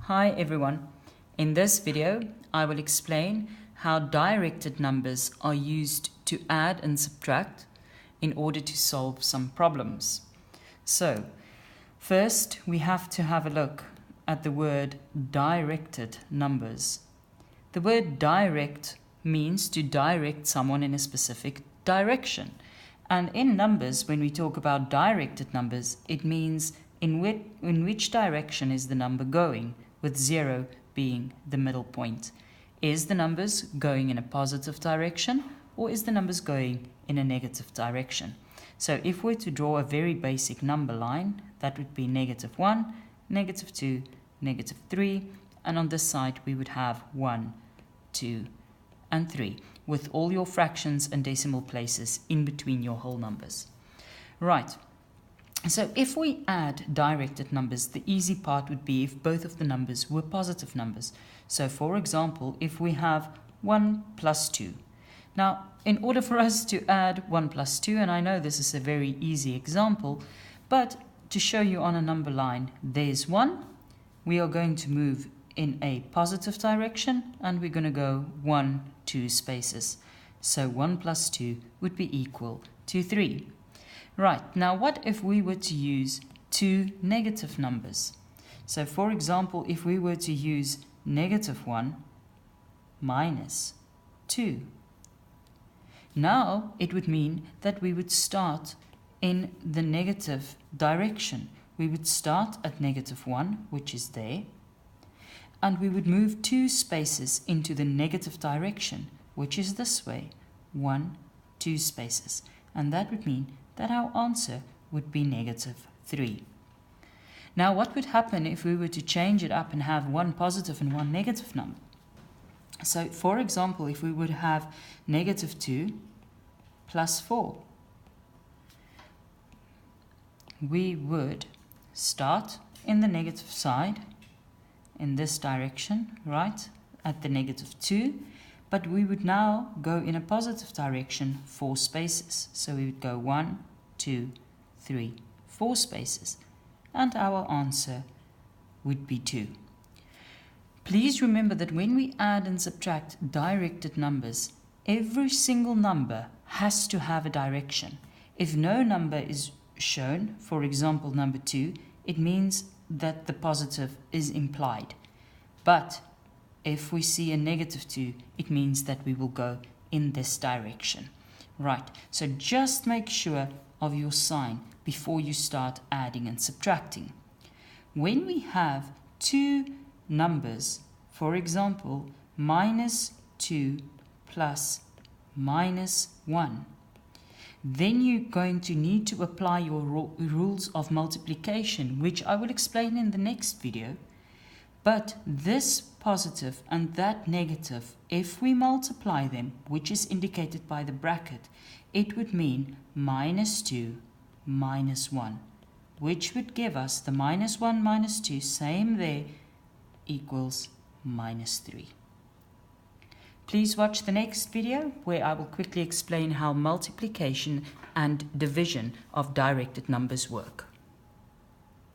Hi everyone. In this video, I will explain how directed numbers are used to add and subtract in order to solve some problems. So, first we have to have a look at the word directed numbers. The word direct means to direct someone in a specific direction. And in numbers, when we talk about directed numbers, it means in which direction is the number going, with 0 being the middle point. Is the numbers going in a positive direction, or is the numbers going in a negative direction? So if we're to draw a very basic number line, that would be -1, -2, -3, and on this side we would have 1, 2, and 3, with all your fractions and decimal places in between your whole numbers. Right. So if we add directed numbers, the easy part would be if both of the numbers were positive numbers. So for example, if we have 1 plus 2. Now, in order for us to add 1 plus 2, and I know this is a very easy example, but to show you on a number line, there's 1. We are going to move in a positive direction, and we're going to go 1, 2 spaces. So 1 plus 2 would be equal to 3. Right, now what if we were to use two negative numbers? So for example, if we were to use -1 minus 2. Now it would mean that we would start in the negative direction. We would start at -1, which is there, and we would move 2 spaces into the negative direction, which is this way, 1, 2 spaces. And that would mean that our answer would be -3. Now, what would happen if we were to change it up and have one positive and one negative number? So, for example, if we would have -2 plus 4, we would start in the negative side, in this direction, right, at the -2, but we would now go in a positive direction 4 spaces. So we would go 1, 2, 3, 4 spaces, and our answer would be 2. Please remember that when we add and subtract directed numbers, every single number has to have a direction. If no number is shown, for example number 2, it means that the positive is implied. But if we see a -2, it means that we will go in this direction. Right, so just make sure of your sign before you start adding and subtracting. When we have two numbers, for example, -2 plus -1, then you're going to need to apply your rules of multiplication, which I will explain in the next video. But this positive and that negative, if we multiply them, which is indicated by the bracket, it would mean -2 minus 1, which would give us the -1 minus 2, same there, equals -3. Please watch the next video where I will quickly explain how multiplication and division of directed numbers work.